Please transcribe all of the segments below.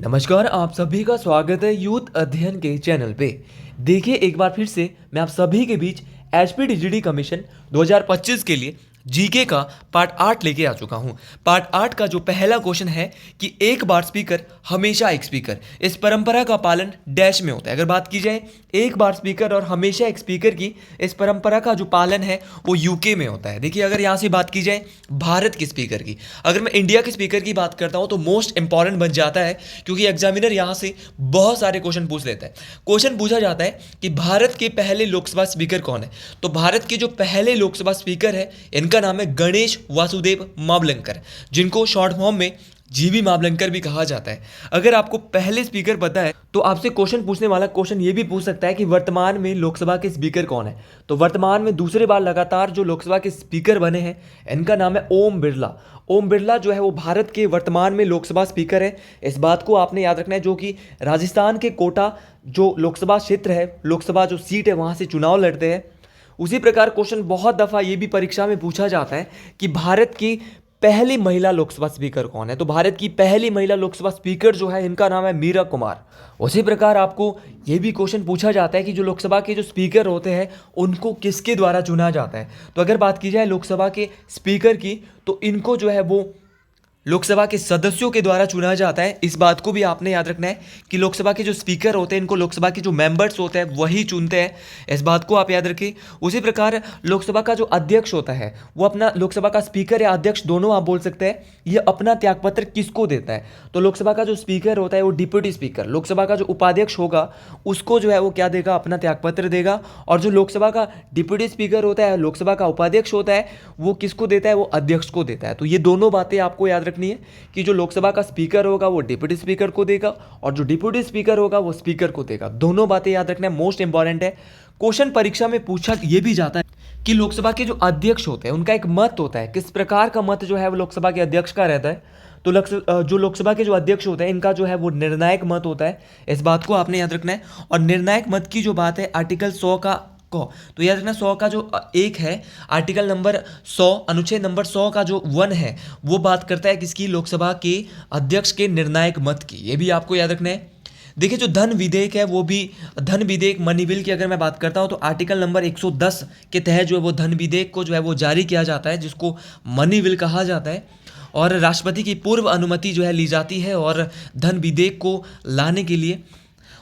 नमस्कार, आप सभी का स्वागत है यूथ अध्ययन के चैनल पे। देखिए, एक बार फिर से मैं आप सभी के बीच एचपीडीजीडी कमीशन 2025 के लिए जीके का पार्ट 8 लेके आ चुका हूँ। पार्ट 8 का जो पहला क्वेश्चन है कि एक बार स्पीकर हमेशा एक स्पीकर, इस परंपरा का पालन डैश में होता है। अगर बात की जाए एक बार स्पीकर और हमेशा एक स्पीकर की, इस परंपरा का जो पालन है वो यूके में होता है। देखिए, अगर यहाँ से बात की जाए भारत के स्पीकर की, अगर मैं इंडिया के स्पीकर की बात करता हूँ तो मोस्ट इंपॉर्टेंट बन जाता है, क्योंकि एग्जामिनर यहाँ से बहुत सारे क्वेश्चन पूछ लेता है। क्वेश्चन पूछा जाता है कि भारत के पहले लोकसभा स्पीकर कौन है। तो भारत के जो पहले लोकसभा स्पीकर है इनका नाम है गणेश वासुदेव मावलंकर, जिनको शॉर्ट फॉर्म में जीबी मावलंकर भी कहा जाता है। अगर आपको पहले स्पीकर पता है तो आपसे क्वेश्चन पूछने वाला क्वेश्चन ये भी पूछ सकता है कि वर्तमान में लोकसभा के स्पीकर कौन है। तो वर्तमान में दूसरे बार लगातार जो लोकसभा के स्पीकर बने हैं इनका नाम है ओम बिरला। ओम बिरला जो है वो भारत के वर्तमान में लोकसभा स्पीकर है। इस बात को आपने याद रखना है, जो कि राजस्थान के कोटा जो लोकसभा क्षेत्र है, लोकसभा जो सीट है वहाँ से चुनाव लड़ते हैं। उसी प्रकार क्वेश्चन बहुत दफ़ा ये भी परीक्षा में पूछा जाता है कि भारत की पहली महिला लोकसभा स्पीकर कौन है। तो भारत की पहली महिला लोकसभा स्पीकर जो है इनका नाम है मीरा कुमार। उसी प्रकार आपको ये भी क्वेश्चन पूछा जाता है कि जो लोकसभा के जो स्पीकर होते हैं उनको किसके द्वारा चुना जाता है। तो अगर बात की जाए लोकसभा के स्पीकर की तो इनको जो है वो लोकसभा के सदस्यों के द्वारा चुना जाता है। इस बात को भी आपने याद रखना है कि लोकसभा के जो स्पीकर होते हैं इनको लोकसभा के जो मेंबर्स होते हैं वही चुनते हैं। इस बात को आप याद रखें। उसी प्रकार लोकसभा का जो अध्यक्ष होता है वो अपना, लोकसभा का स्पीकर या अध्यक्ष दोनों आप बोल सकते हैं, ये अपना त्यागपत्र किसको देता है। तो लोकसभा का जो स्पीकर होता है वो डिप्यूटी स्पीकर, लोकसभा का जो उपाध्यक्ष होगा उसको जो है वो क्या देगा, अपना त्यागपत्र देगा। और जो लोकसभा का डिप्यूटी स्पीकर होता है, लोकसभा का उपाध्यक्ष होता है, वो किसको देता है, वो अध्यक्ष को देता है। तो ये दोनों बातें आपको याद रखनी है कि जो लोकसभा का स्पीकर होगा वो डिप्यूटी स्पीकर को देगा और जो डिप्यूटी स्पीकर होगा वो स्पीकर को देगा। दोनों बातें याद रखना है, मोस्ट इंपॉर्टेंट है। क्वेश्चन परीक्षा में पूछा ये भी जाता है कि लोकसभा के जो अध्यक्ष होते हैं उनका एक मत होता है, किस प्रकार का मत जो है वो लोकसभा के अध्यक्ष का रहता है। तो जो लोकसभा के जो अध्यक्ष होते हैं इनका जो है वो निर्णायक मत होता है। इस बात को आपने याद रखना है। और निर्णायक मत की जो बात है आर्टिकल 100 का तो याद रखना, 100 का जो एक है, आर्टिकल नंबर 100, अनुच्छेद नंबर 100 का जो 1 है वो बात करता है किसकी, लोकसभा के अध्यक्ष के निर्णायक मत की। ये भी आपको याद रखना है। देखिए, जो धन विधेयक है वो भी, धन विधेयक मनी बिल की अगर मैं बात करता हूँ तो आर्टिकल नंबर 110 के तहत जो है वो धन विधेयक को जो है वो जारी किया जाता है, जिसको मनी बिल कहा जाता है। और राष्ट्रपति की पूर्व अनुमति जो है ली जाती है और धन विधेयक को लाने के लिए।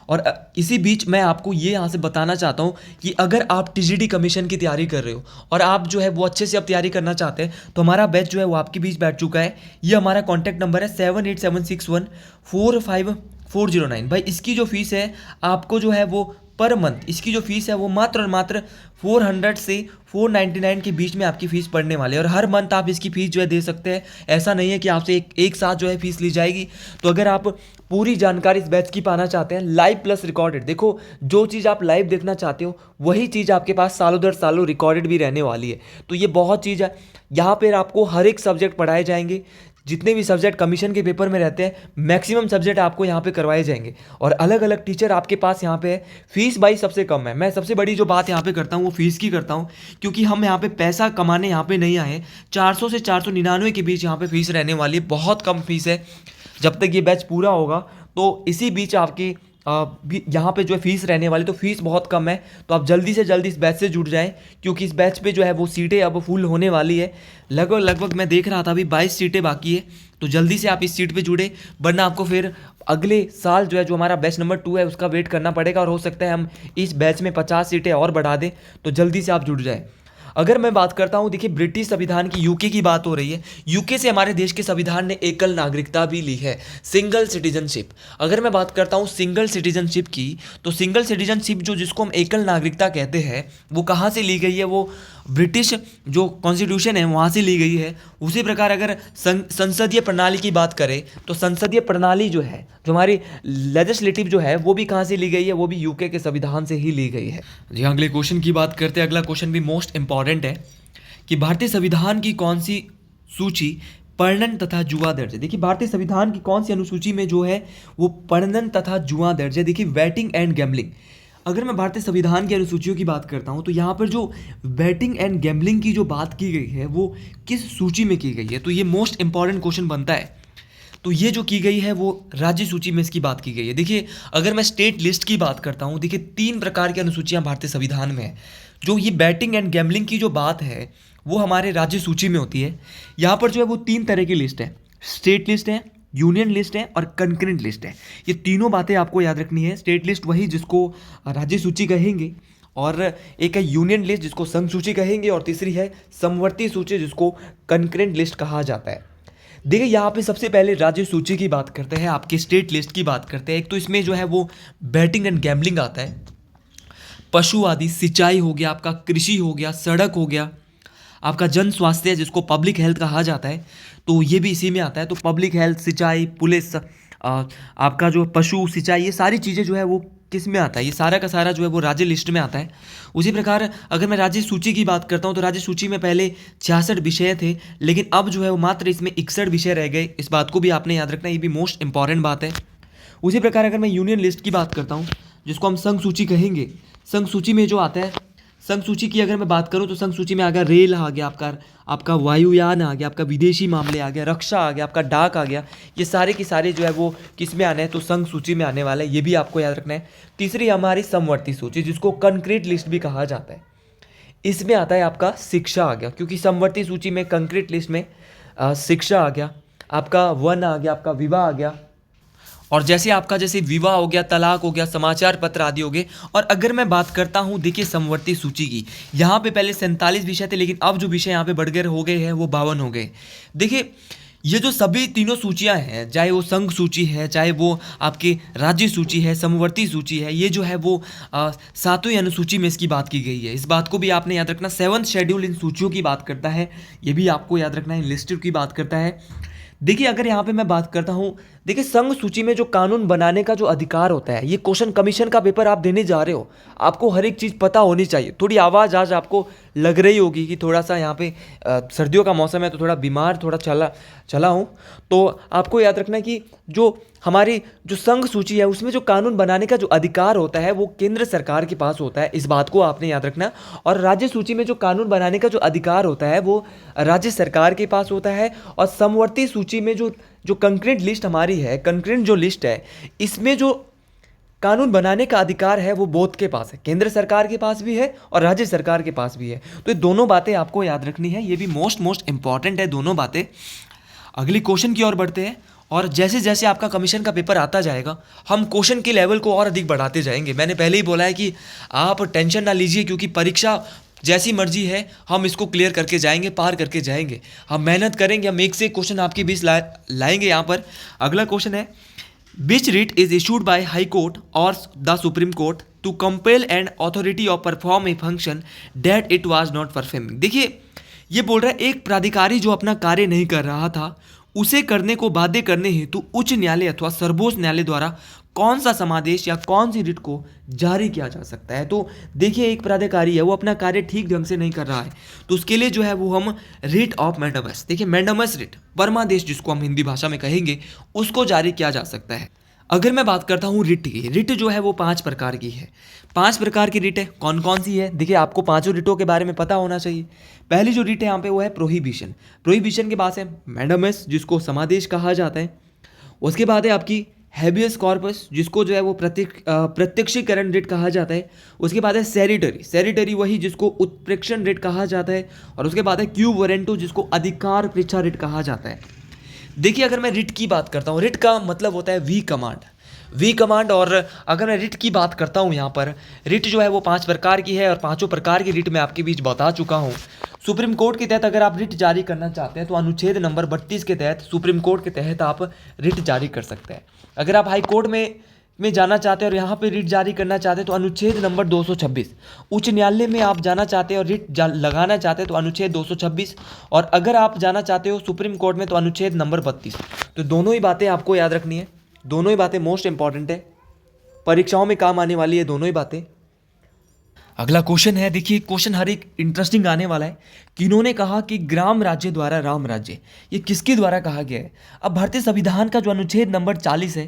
और इसी बीच मैं आपको ये यहाँ से बताना चाहता हूँ कि अगर आप टीजीडी कमीशन की तैयारी कर रहे हो और आप जो है वो अच्छे से अब तैयारी करना चाहते हैं तो हमारा बैच जो है वो आपके बीच बैठ चुका है। ये हमारा कॉन्टैक्ट नंबर है 7876145409। भाई, इसकी जो फीस है आपको जो है वो पर मंथ, इसकी जो फीस है वो मात्र और मात्र 400 से 499 के बीच में आपकी फ़ीस पड़ने वाली है। और हर मंथ आप इसकी फ़ीस जो है दे सकते हैं। ऐसा नहीं है कि आपसे एक साथ जो है फ़ीस ली जाएगी। तो अगर आप पूरी जानकारी इस बैच की पाना चाहते हैं, लाइव प्लस रिकॉर्डेड, देखो जो चीज़ आप लाइव देखना चाहते हो वही चीज़ आपके पास सालों दर सालों रिकॉर्डेड भी रहने वाली है। तो ये बहुत चीज़ है। यहाँ पर आपको हर एक सब्जेक्ट पढ़ाए जाएंगे, जितने भी सब्जेक्ट कमीशन के पेपर में रहते हैं मैक्सिमम सब्जेक्ट आपको यहाँ पे करवाए जाएंगे। और अलग अलग टीचर आपके पास यहाँ पे है। फीस भाई सबसे कम है। मैं सबसे बड़ी जो बात यहाँ पे करता हूँ वो फीस की करता हूँ, क्योंकि हम यहाँ पे पैसा कमाने यहाँ पे नहीं आए। 400 से 499 के बीच यहाँ पे फीस रहने वाली है। बहुत कम फीस है। जब तक ये बैच पूरा होगा तो इसी बीच आपकी यहाँ पे जो है फीस रहने वाली, तो फीस बहुत कम है। तो आप जल्दी से जल्दी इस बैच से जुड़ जाएं, क्योंकि इस बैच पे जो है वो सीटें अब फुल होने वाली है। लगभग मैं देख रहा था अभी 22 सीटें बाकी है। तो जल्दी से आप इस सीट पे जुड़े, वरना आपको फिर अगले साल जो है जो हमारा बैच नंबर 2 है उसका वेट करना पड़ेगा। और हो सकता है हम इस बैच में 50 सीटें और बढ़ा दें। तो जल्दी से आप जुड़ जाएँ। अगर मैं बात करता हूं, देखिए ब्रिटिश संविधान की, यूके की बात हो रही है। यूके से हमारे देश के संविधान ने एकल नागरिकता भी ली है, सिंगल सिटीजनशिप। अगर मैं बात करता हूं सिंगल सिटीजनशिप की, तो सिंगल सिटीजनशिप जो जिसको हम एकल नागरिकता कहते हैं वो कहाँ से ली गई है, वो ब्रिटिश जो कॉन्स्टिट्यूशन है वहाँ से ली गई है। उसी प्रकार अगर संसदीय प्रणाली की बात करें तो संसदीय प्रणाली जो है, जो हमारी लेजिस्लेटिव जो है वो भी कहाँ से ली गई है, वो भी यूके के संविधान से ही ली गई है। जी हाँ, अगले क्वेश्चन की बात करते हैं। अगला क्वेश्चन भी मोस्ट इंपॉर्टेंट है कि भारतीय संविधान की कौन सी सूची पढ़नन तथा जुआ दर्ज है। देखिए, भारतीय संविधान की कौन सी अनुसूची में जो है वो पढ़नन तथा जुआ दर्ज है। देखिए, बैटिंग एंड गैम्बलिंग। अगर मैं भारतीय संविधान की अनुसूचियों की बात करता हूँ तो यहाँ पर जो बैटिंग एंड गैम्बलिंग की जो बात की गई है वो किस सूची में की गई है, तो ये मोस्ट इंपॉर्टेंट क्वेश्चन बनता है। तो ये जो की गई है वो राज्य सूची में इसकी बात की गई है। देखिए अगर मैं स्टेट लिस्ट की बात करता हूँ, देखिए 3 प्रकार की अनुसूचियाँ भारतीय संविधान में है। जो ये बैटिंग एंड गैम्बलिंग की जो बात है वो हमारे राज्य सूची में होती है। यहाँ पर जो है वो 3 तरह की लिस्ट है, स्टेट लिस्ट है, यूनियन लिस्ट है और कंकरेंट लिस्ट है। ये तीनों बातें आपको याद रखनी है। स्टेट लिस्ट वही जिसको राज्य सूची कहेंगे, और एक है यूनियन लिस्ट जिसको संघ सूची कहेंगे, और तीसरी है समवर्ती सूची जिसको कंकरेंट लिस्ट कहा जाता है। देखिए यहाँ पे सबसे पहले राज्य सूची की बात करते हैं, आपके स्टेट लिस्ट की बात करते हैं। एक तो इसमें जो है वो बैटिंग एंड गैम्बलिंग आता है, पशु आदि, सिंचाई हो गया, आपका कृषि हो गया, सड़क हो गया, आपका जन स्वास्थ्य जिसको पब्लिक हेल्थ कहा जाता है, तो ये भी इसी में आता है। तो पब्लिक हेल्थ, सिंचाई, पुलिस, आपका जो पशु, सिंचाई, ये सारी चीज़ें जो है वो किस में आता है, ये सारा का सारा जो है वो राज्य लिस्ट में आता है। उसी प्रकार अगर मैं राज्य सूची की बात करता हूँ तो राज्य सूची में पहले 66 विषय थे, लेकिन अब जो है वो मात्र इसमें 61 विषय रह गए। इस बात को भी आपने याद रखना, ये भी मोस्ट इंपॉर्टेंट बात है। उसी प्रकार अगर मैं यूनियन लिस्ट की बात करता हूँ जिसको हम संघ सूची कहेंगे, संघ सूची में जो आता है, संघ सूची की अगर मैं बात करूं तो संघ सूची में आ गया रेल, आ गया आपका वायुयान, आ गया आपका विदेशी मामले, आ गया रक्षा, आ गया आपका डाक, आ गया। ये सारे के सारे जो है वो किस में आने हैं, तो संघ सूची में आने वाला है, ये भी आपको याद रखना है। तीसरी हमारी समवर्ती सूची जिसको कंक्रीट लिस्ट भी कहा जाता है, इसमें आता है आपका शिक्षा आ गया, क्योंकि समवर्ती सूची में कंक्रीट लिस्ट में शिक्षा आ गया, आपका वन आ गया, आपका विवाह आ गया, और जैसे विवाह हो गया, तलाक हो गया, समाचार पत्र आदि हो गए। और अगर मैं बात करता हूँ देखिए समवर्ती सूची की, यहाँ पे पहले 47 विषय थे, लेकिन अब जो विषय यहाँ पे बढ़ गए हो गए हैं वो 52 हो गए। देखिए ये जो सभी तीनों सूचियाँ हैं, चाहे वो संघ सूची है, चाहे वो आपकी राज्य सूची है, समवर्ती सूची है, ये जो है वो 7वीं अनुसूची में इसकी बात की गई है। इस बात को भी आपने याद रखना। 7th शेड्यूल इन सूचियों की बात करता है, ये भी आपको याद रखना है, लिस्टेड की बात करता है। देखिए अगर यहाँ पे मैं बात करता हूँ, देखिए संघ सूची में जो कानून बनाने का जो अधिकार होता है, ये क्वेश्चन कमीशन का पेपर आप देने जा रहे हो, आपको हर एक चीज़ पता होनी चाहिए। थोड़ी आवाज़ आज आपको लग रही होगी कि थोड़ा सा यहाँ पे सर्दियों का मौसम है तो थोड़ा बीमार, थोड़ा चला हूँ, तो आपको याद रखना कि जो हमारी जो संघ सूची है उसमें जो कानून बनाने का जो अधिकार होता है वो केंद्र सरकार के पास होता है, इस बात को आपने याद रखना। और राज्य सूची में जो कानून बनाने का जो अधिकार होता है वो राज्य सरकार के पास होता है। और समवर्ती सूची में जो कंकरेंट लिस्ट हमारी है, कंकरेंट जो लिस्ट है, इसमें जो कानून बनाने का अधिकार है वो बोथ के पास है, केंद्र सरकार के पास भी है और राज्य सरकार के पास भी है। तो ये दोनों बातें आपको याद रखनी है, ये भी मोस्ट इंपॉर्टेंट है दोनों बातें। अगली क्वेश्चन की ओर बढ़ते हैं, और जैसे जैसे आपका कमीशन का पेपर आता जाएगा हम क्वेश्चन के लेवल को और अधिक बढ़ाते जाएंगे। मैंने पहले ही बोला है कि आप टेंशन ना लीजिए, क्योंकि परीक्षा जैसी मर्जी है हम इसको क्लियर करके जाएंगे, पार करके जाएंगे। हम मेहनत करेंगे, हम एक से एक क्वेश्चन आपके बीच लाएंगे। यहाँ पर अगला क्वेश्चन है, which writ is issued by high court और the supreme court to compel and authority of perform a function that it was not performing. देखिए ये बोल रहा है एक प्राधिकारी जो अपना कार्य नहीं कर रहा था उसे करने को बाध्य करने हेतु उच्च न्यायालय अथवा सर्वोच्च न्यायालय द्वारा कौन सा समादेश या कौन सी रिट को जारी किया जा सकता है। तो देखिए एक प्राधिकारी है वो अपना कार्य ठीक ढंग से नहीं कर रहा है, तो उसके लिए जो है वो हम रिट ऑफ मैंडामस, देखिए मैंडामस रिट, परमादेश जिसको हम हिंदी भाषा में कहेंगे, उसको जारी किया जा सकता है। अगर मैं बात करता हूँ रिट की, रिट जो है वो 5 प्रकार की है। 5 प्रकार की रिट है, कौन कौन सी है? देखिए आपको पांचों रिटों के बारे में पता होना चाहिए। पहली जो रिट है यहाँ पे वो है प्रोहिबिशन। प्रोहिबिशन के बाद है मैंडामस जिसको समादेश कहा जाता है। उसके बाद है आपकी हैबियस कॉर्पस जिसको जो है वो प्रत्यक्षीकरण रिट कहा जाता है। उसके बाद है सेरिटरी, सेरिटरी वही जिसको उत्प्रेक्षण रिट कहा जाता है। और उसके बाद है क्यू वरेंटो जिसको अधिकार परीक्षा रिट कहा जाता है। देखिए अगर मैं रिट की बात करता हूँ, रिट का मतलब होता है वी कमांड, वी कमांड। और अगर मैं रिट की बात करता हूँ यहाँ पर, रिट जो है वो 5 प्रकार की है और पांचों प्रकार की रिट मैं आपके बीच बता चुका हूँ। सुप्रीम कोर्ट के तहत अगर आप रिट जारी करना चाहते हैं तो अनुच्छेद नंबर 32 के तहत सुप्रीम कोर्ट के तहत आप रिट जारी कर सकते हैं। अगर आप हाई कोर्ट में जाना चाहते हैं और यहाँ पे रिट जारी करना चाहते हैं तो अनुच्छेद नंबर 226, उच्च न्यायालय में आप जाना चाहते हैं और रिट लगाना चाहते हैं तो अनुच्छेद 226, और अगर आप जाना चाहते हो सुप्रीम कोर्ट में तो अनुच्छेद नंबर 32। तो दोनों ही बातें आपको याद रखनी है, दोनों ही बातें मोस्ट इंपॉर्टेंट है, परीक्षाओं में काम आने वाली है दोनों ही बातें। अगला क्वेश्चन है, देखिए क्वेश्चन हर एक इंटरेस्टिंग आने वाला है। किन्होंने कहा कि ग्राम राज्य द्वारा राम राज्य, ये किसके द्वारा कहा गया है? अब भारतीय संविधान का जो अनुच्छेद नंबर 40 है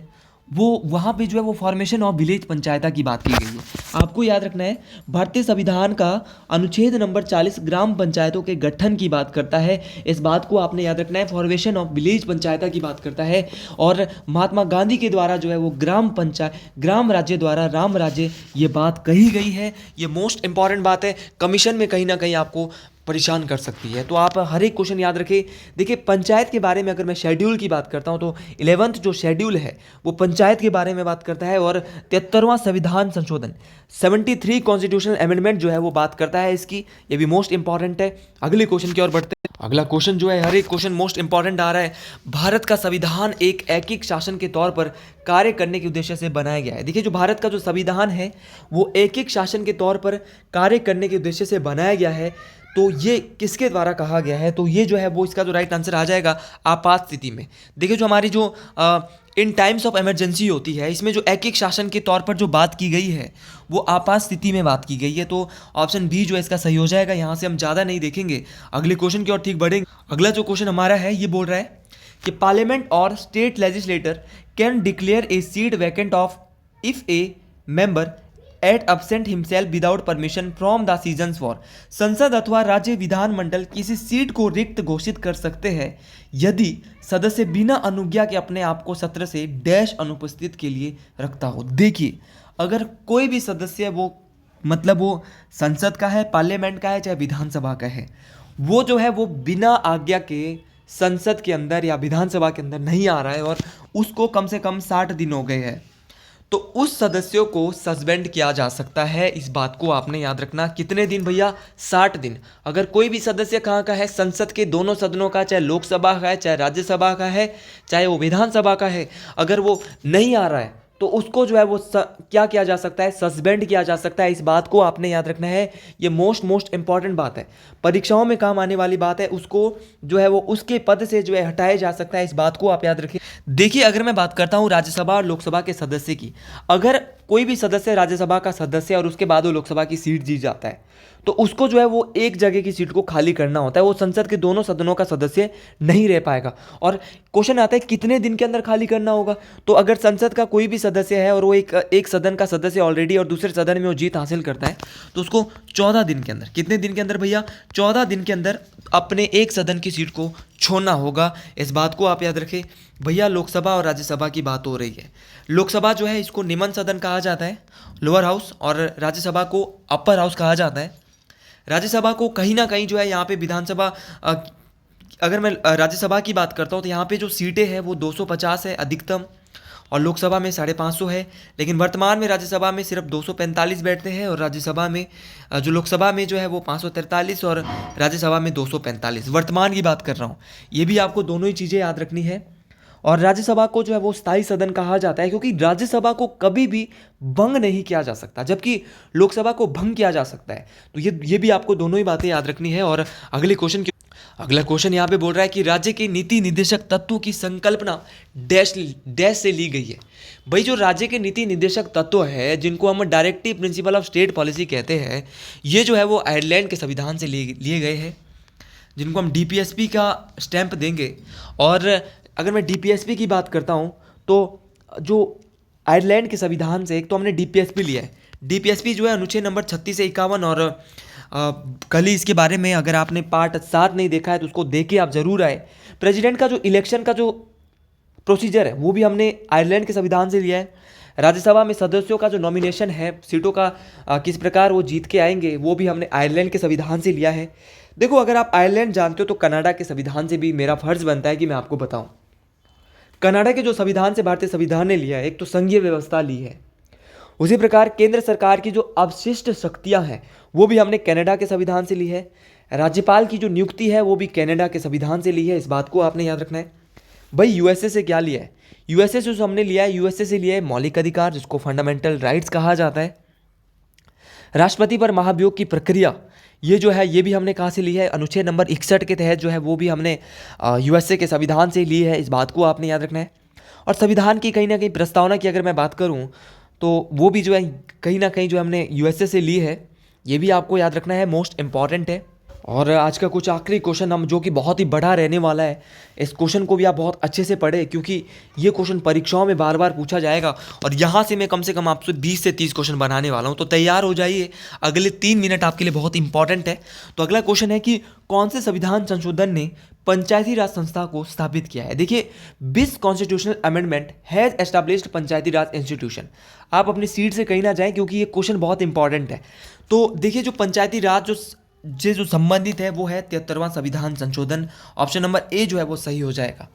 वो वहाँ पे जो है वो फॉर्मेशन ऑफ विलेज पंचायत की बात की गई है। आपको याद रखना है भारतीय संविधान का अनुच्छेद नंबर 40 ग्राम पंचायतों के गठन की बात करता है। इस बात को आपने याद रखना है, फॉर्मेशन ऑफ विलेज पंचायत की बात करता है। और महात्मा गांधी के द्वारा जो है वो ग्राम राज्य द्वारा राम राज्य, ये बात कही गई है। ये मोस्ट इंपॉर्टेंट बात है, कमीशन में कहीं ना कहीं आपको परेशान कर सकती है। तो आप हर एक क्वेश्चन याद रखें। देखिए पंचायत के बारे में अगर मैं शेड्यूल की बात करता हूं तो 11th जो शेड्यूल है वो पंचायत के बारे में बात करता है। और 73वां संविधान संशोधन 73 कॉन्स्टिट्यूशनल अमेंडमेंट जो है वो बात करता है इसकी। ये भी मोस्ट इंपॉर्टेंट है। अगले क्वेश्चन की ओर बढ़ते हैं। अगला क्वेश्चन जो है, हर एक क्वेश्चन मोस्ट इंपॉर्टेंट आ रहा है। भारत का संविधान एक ऐकिक शासन के तौर पर कार्य करने के उद्देश्य से बनाया गया है। देखिए जो भारत का जो संविधान है वो ऐकिक शासन के तौर पर कार्य करने के उद्देश्य से बनाया गया है। तो ये किसके द्वारा कहा गया है? तो ये जो है वो इसका जो राइट आंसर आ जाएगा आपात स्थिति में। देखिए जो हमारी जो इन टाइम्स ऑफ इमरजेंसी होती है, इसमें जो ऐकिक शासन के तौर पर जो बात की गई है वो आपात स्थिति में बात की गई है। तो ऑप्शन बी जो है इसका सही हो जाएगा। यहाँ से हम ज़्यादा नहीं देखेंगे, अगले क्वेश्चन की ओर ठीक बढ़ेंगे। अगला जो क्वेश्चन हमारा है ये बोल रहा है कि पार्लियामेंट और state legislator can declare A seat vacant of if A member eight absent himself without permission from the seasons for. संसद अथवा राज्य विधानमंडल किसी सीट को रिक्त घोषित कर सकते हैं यदि सदस्य बिना अनुज्ञा के अपने आप को सत्र से डैश अनुपस्थित के लिए रखता हो। देखिए अगर कोई भी सदस्य वो संसद का है, पार्लियामेंट का है, चाहे विधानसभा का है, वो जो है वो बिना आज्ञा के संसद के अंदर या विधानसभा के अंदर नहीं आ रहा है और उसको कम से कम 60 दिन हो गए हैं, तो उस सदस्यों को सस्पेंड किया जा सकता है। इस बात को आपने याद रखना। कितने दिन भैया? 60 दिन। अगर कोई भी सदस्य कहाँ का है? संसद के दोनों सदनों का, चाहे लोकसभा का है, चाहे राज्यसभा का है, चाहे वो विधानसभा का है, अगर वो नहीं आ रहा है तो उसको जो है वो क्या किया जा सकता है? सस्पेंड किया जा सकता है। इस बात को आपने याद रखना है। ये मोस्ट इंपॉर्टेंट बात है, परीक्षाओं में काम आने वाली बात है। उसको जो है वो उसके पद से जो है हटाया जा सकता है। इस बात को आप याद रखिए। देखिए अगर मैं बात करता हूँ राज्यसभा और लोकसभा के सदस्य की, अगर कोई भी सदस्य राज्यसभा का सदस्य और उसके बाद वो लोकसभा की सीट जीत जाता है तो उसको जो है वो एक जगह की सीट को खाली करना होता है। वो संसद के दोनों सदनों का सदस्य नहीं रह पाएगा। और क्वेश्चन आता है कितने दिन के अंदर खाली करना होगा? तो अगर संसद का कोई भी सदस्य है और वो एक सदन का सदस्य ऑलरेडी और दूसरे सदन में वो जीत हासिल करता है तो उसको 14 दिन के अंदर, कितने दिन के अंदर भैया? 14 दिन के अंदर अपने एक सदन की सीट को छोड़ना होगा। इस बात को आप याद रखें। भैया लोकसभा और राज्यसभा की बात हो रही है। लोकसभा जो है इसको निम्न सदन कहा जाता है, लोअर हाउस, और राज्यसभा को अपर हाउस कहा जाता है। राज्यसभा को कहीं ना कहीं जो है यहाँ पे विधानसभा, अगर मैं राज्यसभा की बात करता हूँ तो यहाँ पे जो सीटें हैं वो 250 है अधिकतम और लोकसभा में 550 है। लेकिन वर्तमान में राज्यसभा में सिर्फ 245 बैठते हैं और राज्यसभा में जो लोकसभा में जो है वो 543 और राज्यसभा में 245। वर्तमान की बात कर रहा हूँ। ये भी आपको दोनों ही चीज़ें याद रखनी है। और राज्यसभा को जो है वो स्थायी सदन कहा जाता है क्योंकि राज्यसभा को कभी भी भंग नहीं किया जा सकता, जबकि लोकसभा को भंग किया जा सकता है। तो ये भी आपको दोनों ही बातें याद रखनी है। और अगला क्वेश्चन यहाँ पे बोल रहा है कि राज्य के नीति निर्देशक तत्वों की संकल्पना डैश से ली गई है। भाई जो राज्य के नीति निर्देशक तत्व है, जिनको हम directive principle of state policy कहते हैं, ये जो है वो आयरलैंड के संविधान से लिए गए हैं, जिनको हम डीपीएसपी का स्टैंप देंगे। और अगर मैं डीपीएसपी की बात करता हूँ तो जो आयरलैंड के संविधान से एक तो हमने डीपीएसपी लिया है। डीपीएसपी जो है अनुच्छेद नंबर 36 से 51, और कल ही इसके बारे में अगर आपने पार्ट 7 नहीं देखा है तो उसको देख के आप जरूर आए। प्रेसिडेंट का जो इलेक्शन का जो प्रोसीजर है वो भी हमने आयरलैंड के संविधान से लिया है। राज्यसभा में सदस्यों का जो नॉमिनेशन है, सीटों का किस प्रकार वो जीत के आएंगे, वो भी हमने आयरलैंड के संविधान से लिया है। देखो अगर आप आयरलैंड जानते हो तो कनाडा के संविधान से भी मेरा फर्ज बनता है कि मैं आपको बताऊं। कनाडा के जो संविधान से भारतीय संविधान ने लिया है, एक तो संघीय व्यवस्था ली है, उसी प्रकार केंद्र सरकार की जो अवशिष्ट शक्तियां हैं वो भी हमने कनाडा के संविधान से ली है। राज्यपाल की जो नियुक्ति है वो भी कनाडा के संविधान से ली है। इस बात को आपने याद रखना है। भाई यूएसए से क्या लिया है? यूएसए से जो हमने लिया है, यूएसए से लिया है मौलिक अधिकार, जिसको फंडामेंटल राइट्स कहा जाता है। राष्ट्रपति पर महाभियोग की प्रक्रिया, ये जो है ये भी हमने कहाँ से ली है? अनुच्छेद नंबर 61 के तहत जो है वो भी हमने यूएसए के संविधान से ली है। इस बात को आपने याद रखना है। और संविधान की कहीं ना कहीं प्रस्तावना की अगर मैं बात करूँ तो वो भी जो है कहीं ना कहीं जो हमने यूएसए से ली है। ये भी आपको याद रखना है, मोस्ट इंपॉर्टेंट है। और आज का कुछ आखिरी क्वेश्चन हम जो कि बहुत ही बड़ा रहने वाला है, इस क्वेश्चन को भी आप बहुत अच्छे से पढ़ें क्योंकि ये क्वेश्चन परीक्षाओं में बार बार पूछा जाएगा और यहाँ से मैं कम से कम आपसे 20 से 30 क्वेश्चन बनाने वाला हूँ। तो तैयार हो जाइए, अगले 3 मिनट आपके लिए बहुत इंपॉर्टेंट है। तो अगला क्वेश्चन है कि कौन से संविधान संशोधन ने पंचायती राज संस्था को स्थापित किया है। देखिए, 20 constitutional amendment has established Panchayati Raj institution. आप अपनी सीट से कहीं ना जाएं क्योंकि ये क्वेश्चन बहुत इंपॉर्टेंट है। तो देखिए, जो पंचायती राज जो संबंधित है वो है 73वां संविधान संशोधन। ऑप्शन नंबर ए जो है वो सही हो जाएगा।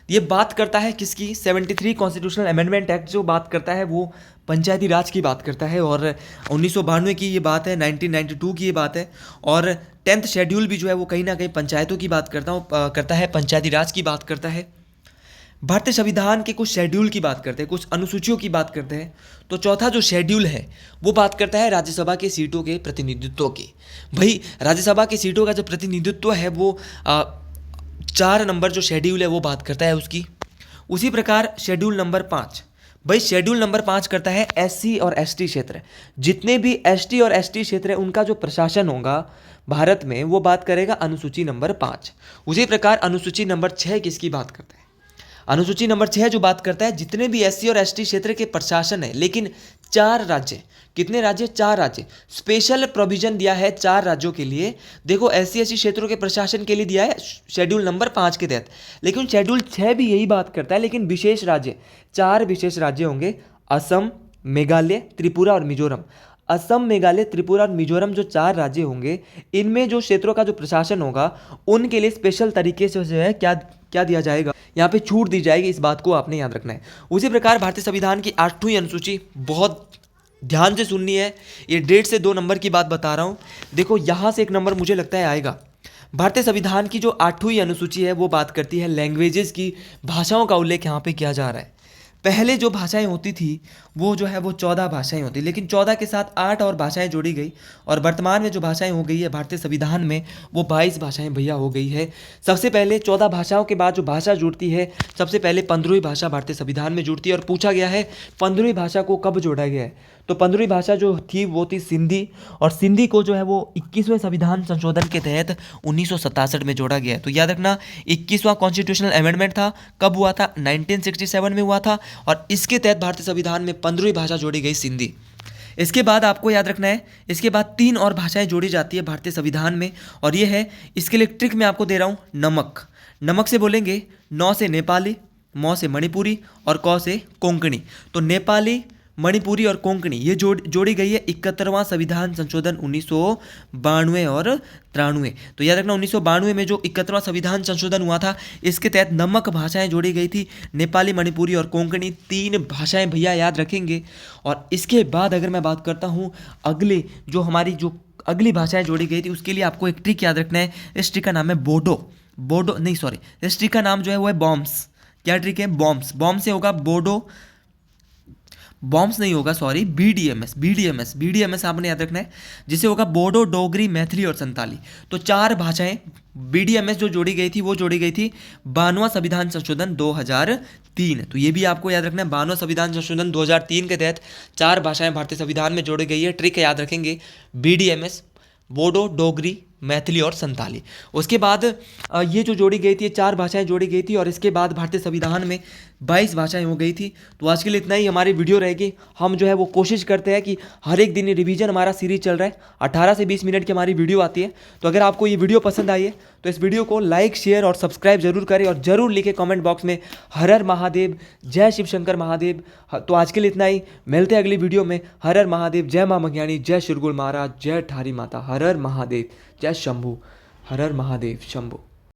ये बात करता है किसकी, 73 कॉन्स्टिट्यूशनल अमेंडमेंट एक्ट जो बात करता है वो पंचायती राज की बात करता है और 1992 की ये बात है, 1992 की ये बात है। और 10th शेड्यूल भी जो है वो कहीं ना कहीं पंचायतों की बात करता है, पंचायती राज की बात करता है। भारतीय संविधान के कुछ शेड्यूल की बात करते हैं, कुछ अनुसूचियों की बात करते हैं। तो चौथा जो शेड्यूल है वो बात करता है राज्यसभा के सीटों के प्रतिनिधित्व की। भाई, राज्यसभा की सीटों का जो प्रतिनिधित्व है वो 4 नंबर जो शेड्यूल है वो बात करता है उसकी। उसी प्रकार शेड्यूल नंबर 5, भाई शेड्यूल नंबर 5 करता है SC और ST क्षेत्र। जितने भी ST और ST क्षेत्र है उनका जो प्रशासन होगा भारत में वो बात करेगा अनुसूची नंबर 5। उसी प्रकार अनुसूची नंबर 6 किसकी बात करता है, अनुसूची नंबर 6 जो बात करता है जितने भी SC और ST क्षेत्र के प्रशासन है, लेकिन 4 राज्य, कितने राज्य, 4 राज्य, स्पेशल प्रोविजन दिया है 4 राज्यों के लिए। देखो, SC ST क्षेत्रों के प्रशासन के लिए दिया है शेड्यूल नंबर 5 के तहत, लेकिन शेड्यूल 6 भी यही बात करता है, लेकिन विशेष राज्य, 4 विशेष राज्य होंगे, असम, मेघालय, त्रिपुरा और मिजोरम। असम, मेघालय, त्रिपुरा और मिजोरम जो 4 राज्य होंगे, इनमें जो क्षेत्रों का जो प्रशासन होगा उनके लिए स्पेशल तरीके से जो है क्या दिया जाएगा, यहाँ पे छूट दी जाएगी। इस बात को आपने याद रखना है। उसी प्रकार भारतीय संविधान की 8वीं अनुसूची, बहुत ध्यान से सुननी है, ये 1.5 से 2 नंबर की बात बता रहा हूँ। देखो, यहाँ से एक नंबर मुझे लगता है आएगा। भारतीय संविधान की जो 8वीं अनुसूची है वो बात करती है लैंग्वेजेस की, भाषाओं का उल्लेख यहाँ पे किया जा रहा है। पहले जो भाषाएं होती थी वो जो है वो 14 भाषाएं होती, लेकिन 14 के साथ 8 और भाषाएं जोड़ी गई और वर्तमान में जो भाषाएं हो गई है भारतीय संविधान में वो 22 भाषाएं भैया हो गई है। सबसे पहले 14 भाषाओं के बाद जो भाषा जुड़ती है, सबसे पहले 15वीं भाषा भारतीय संविधान में जुड़ती है। और पूछा गया है 15वीं भाषा को कब जोड़ा गया है, तो 15वीं भाषा जो थी वो थी सिंधी, और सिंधी को जो है वो 21वें संविधान संशोधन के तहत 1967 में जोड़ा गया है। तो याद रखना, 21वां कॉन्स्टिट्यूशनल अमेंडमेंट था, कब हुआ था, 1967 में हुआ था, और इसके तहत भारतीय संविधान में 15वीं भाषा जोड़ी गई सिंधी। इसके बाद आपको याद रखना है, इसके बाद 3 और भाषाएं जोड़ी जाती है भारतीय संविधान में, और ये है, इसके लिए ट्रिक मैं आपको दे रहा हूँ, नमक। नमक से बोलेंगे, नौ से नेपाली, मौ से मणिपुरी और कौ से कोंकणी। तो नेपाली, मणिपुरी और कोंकणी ये जोड़ी गई है 71वां संविधान संशोधन 1992 और 93। तो याद रखना, 1992 में जो 71वां संविधान संशोधन हुआ था, इसके तहत नमक भाषाएं जोड़ी गई थी, नेपाली, मणिपुरी और कोंकणी, 3 भाषाएं भैया याद रखेंगे। और इसके बाद अगर मैं बात करता हूँ अगली जो हमारी जो अगली भाषाएं जोड़ी गई थी, उसके लिए आपको एक ट्रिक याद रखना है। इस ट्रिक का नाम है इस ट्रिक का नाम जो है वो है बॉम्ब्स। क्या ट्रिक है, बॉम्ब्स। बॉम्ब से होगा बोडो, बॉम्ब्स नहीं होगा, सॉरी, बीडीएमएस आपने याद रखना है, जिसे होगा बोडो, डोगरी, मैथिली और संताली। तो 4 भाषाएं बीडीएमएस जो जोड़ी गई थी वो जोड़ी गई थी 92वां संविधान संशोधन 2003। तो ये भी आपको याद रखना है, 92वां संविधान संशोधन 2003 के तहत 4 भाषाएं भारतीय संविधान में जोड़ी गई है। ट्रिक याद रखेंगे, बीडीएमएस, बोडो, डोगरी, मैथिली और संताली। उसके बाद ये जो जोड़ी गई थी, 4 भाषाएं जोड़ी गई थी, और इसके बाद भारतीय संविधान में 22 भाषाएं हो गई थी। तो आज के लिए इतना ही हमारी वीडियो रहेगी। हम जो है वो कोशिश करते हैं कि हर एक दिन रिवीजन हमारा सीरीज चल रहा है, 18 से 20 मिनट की हमारी वीडियो आती है। तो अगर आपको ये वीडियो पसंद आई है तो इस वीडियो को लाइक, शेयर और सब्सक्राइब जरूर करें, और जरूर लिखें कमेंट बॉक्स में हर हर महादेव, जय शिव शंकर महादेव। तो आज के लिए इतना ही, मिलते हैं अगली वीडियो में। हर हर महादेव, जय माँ मंज्ञानी, जय शिरगुल महाराज, जय ठारी माता, हर हर महादेव, जय शंभू, हर हर महादेव शंभू।